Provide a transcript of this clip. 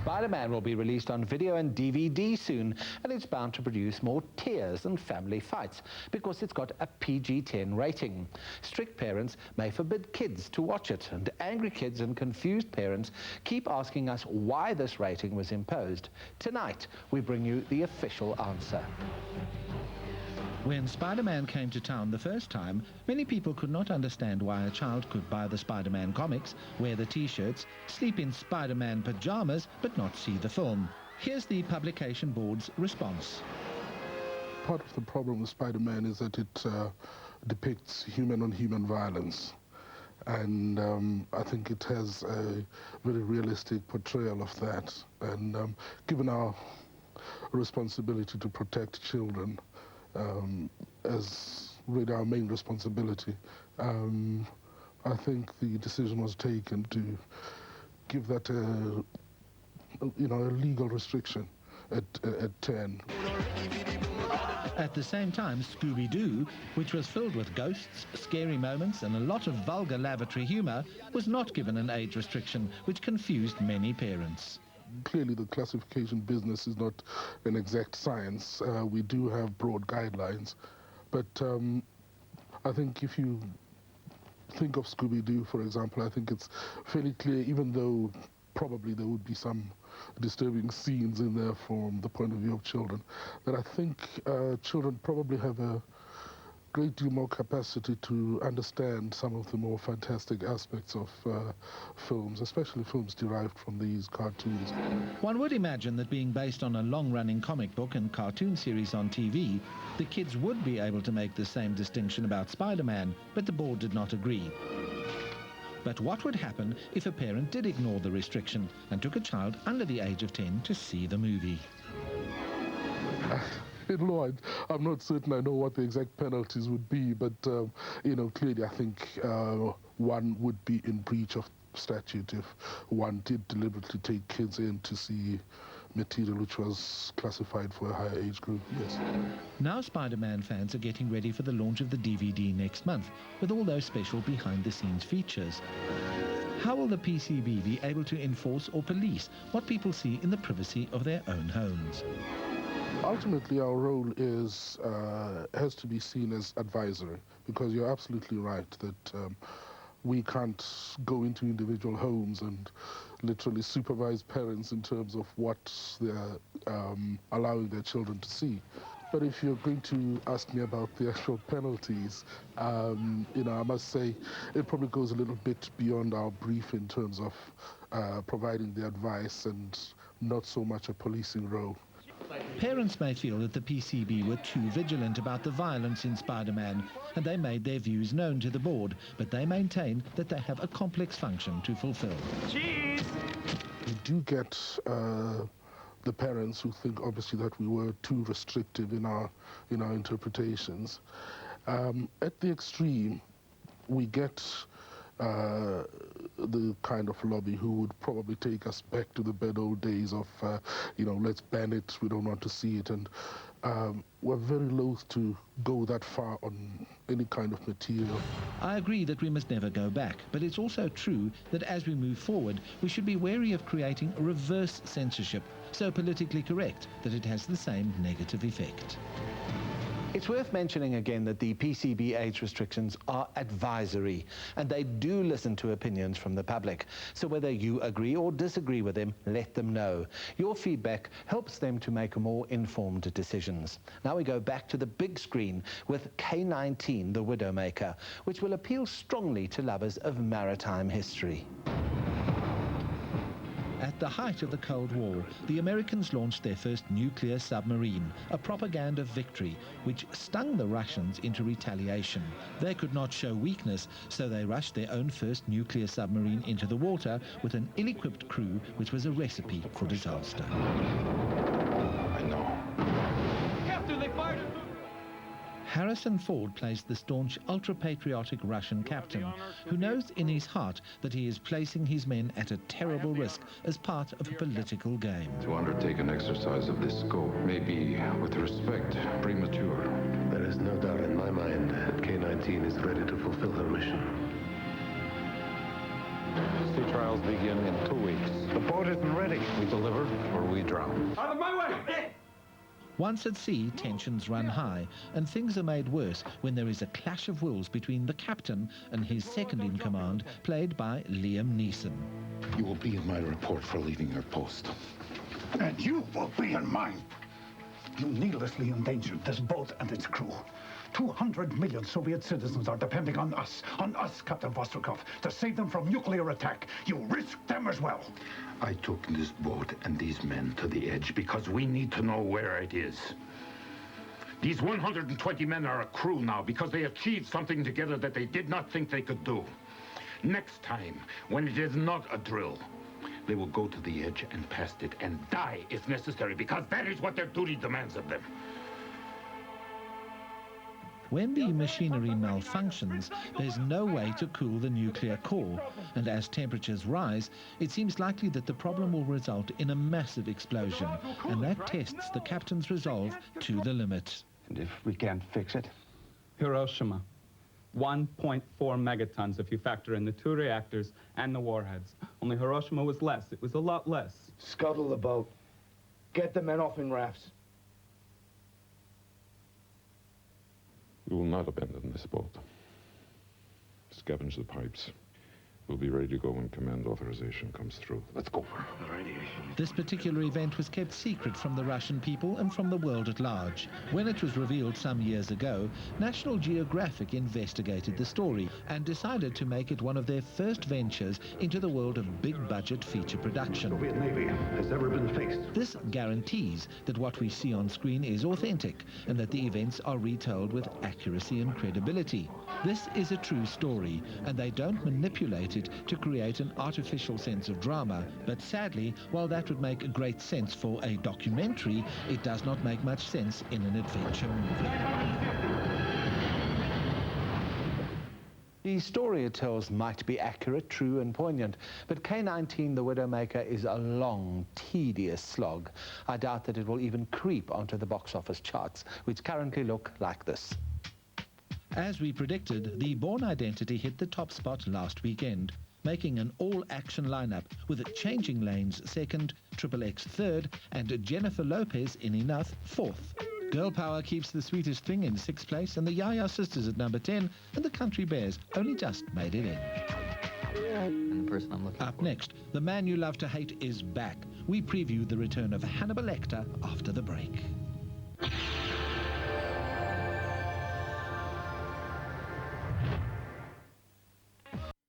Spider-Man will be released on video and DVD soon, and it's bound to produce more tears and family fights because it's got a PG-10 rating. Strict parents may forbid kids to watch it, and angry kids and confused parents keep asking us why this rating was imposed. Tonight, we bring you the official answer. When Spider-Man came to town the first time, many people could not understand why a child could buy the Spider-Man comics, wear the T-shirts, sleep in Spider-Man pajamas, but not see the film. Here's the publication board's response. Part of the problem with Spider-Man is that it depicts human-on-human violence. And I think it has a very realistic portrayal of that. And given our responsibility to protect children, as really our main responsibility, I think the decision was taken to give that a legal restriction at 10. At the same time, Scooby-Doo, which was filled with ghosts, scary moments and a lot of vulgar lavatory humour, was not given an age restriction, which confused many parents. Clearly, the classification business is not an exact science. We do have broad guidelines. But I think if you think of Scooby-Doo, for example, I think it's fairly clear, even though probably there would be some disturbing scenes in there from the point of view of children, that I think children probably have a great deal more capacity to understand some of the more fantastic aspects of films, especially films derived from these cartoons. One would imagine that being based on a long-running comic book and cartoon series on TV, the kids would be able to make the same distinction about Spider-Man, but the board did not agree. But what would happen if a parent did ignore the restriction and took a child under the age of 10 to see the movie? In law, I'm not certain I know what the exact penalties would be, but clearly I think one would be in breach of statute if one did deliberately take kids in to see material which was classified for a higher age group, yes. Now Spider-Man fans are getting ready for the launch of the DVD next month, with all those special behind-the-scenes features. How will the PCB be able to enforce or police what people see in the privacy of their own homes? Ultimately, our role has to be seen as advisory, because you're absolutely right that we can't go into individual homes and literally supervise parents in terms of what they're allowing their children to see. But if you're going to ask me about the actual penalties, I must say it probably goes a little bit beyond our brief in terms of providing the advice and not so much a policing role. Parents may feel that the PCB were too vigilant about the violence in Spider-Man, and they made their views known to the board, but they maintain that they have a complex function to fulfill. Cheese! We do get the parents who think, obviously, that we were too restrictive in our interpretations. At the extreme, we get the kind of lobby who would probably take us back to the bad old days of, let's ban it, we don't want to see it. And we're very loath to go that far on any kind of material. I agree that we must never go back, but it's also true that as we move forward, we should be wary of creating reverse censorship, so politically correct that it has the same negative effect. It's worth mentioning again that the PCB age restrictions are advisory, and they do listen to opinions from the public. So whether you agree or disagree with them, let them know. Your feedback helps them to make more informed decisions. Now we go back to the big screen with K-19, The Widowmaker, which will appeal strongly to lovers of maritime history. At the height of the Cold War, the Americans launched their first nuclear submarine, a propaganda victory, which stung the Russians into retaliation. They could not show weakness, so they rushed their own first nuclear submarine into the water with an ill-equipped crew, which was a recipe for disaster. I know. Captain, they fired it! Harrison Ford plays the staunch, ultra-patriotic Russian captain who knows in his heart that he is placing his men at a terrible risk as part of a political game. To undertake an exercise of this scope may be, with respect, premature. There is no doubt in my mind that K-19 is ready to fulfill her mission. Safety trials begin in 2 weeks. The boat isn't ready. We deliver or we drown. Out of my way! Once at sea, tensions run high, and things are made worse when there is a clash of wills between the captain and his second-in-command, played by Liam Neeson. You will be in my report for leaving your post. And you will be in mine. You needlessly endangered this boat and its crew. 200 million Soviet citizens are depending on us, Captain Vostrikov, to save them from nuclear attack. You risked them as well. I took this boat and these men to the edge because we need to know where it is. These 120 men are a crew now because they achieved something together that they did not think they could do. Next time, when it is not a drill, they will go to the edge and past it and die if necessary, because that is what their duty demands of them. When the machinery malfunctions, there's no way to cool the nuclear core, and as temperatures rise, it seems likely that the problem will result in a massive explosion, and that tests the captain's resolve to the limit. And if we can't fix it? Hiroshima. 1.4 megatons if you factor in the 2 reactors and the warheads. Only Hiroshima was less. It was a lot less. Scuttle the boat. Get the men off in rafts. We will not abandon this boat. Scavenge the pipes. We'll be ready to go when command authorization comes through. Let's go. This particular event was kept secret from the Russian people and from the world at large. When it was revealed some years ago, National Geographic investigated the story and decided to make it one of their first ventures into the world of big-budget feature production. Soviet Navy has never been faced. This guarantees that what we see on screen is authentic and that the events are retold with accuracy and credibility. This is a true story, and they don't manipulate it to create an artificial sense of drama. But sadly, while that would make great sense for a documentary, it does not make much sense in an adventure movie. The story it tells might be accurate, true and poignant, but K-19 The Widowmaker is a long, tedious slog. I doubt that it will even creep onto the box office charts, which currently look like this. As we predicted, the Bourne Identity hit the top spot last weekend, making an all-action lineup with Changing Lanes second, Triple X third, and Jennifer Lopez in Enough fourth. Girl Power keeps The Sweetest Thing in sixth place, and the Yaya Sisters at number 10, and the Country Bears only just made it in. And the person I'm looking Up for. next, The Man You Love to Hate is back. We preview the return of Hannibal Lecter after the break.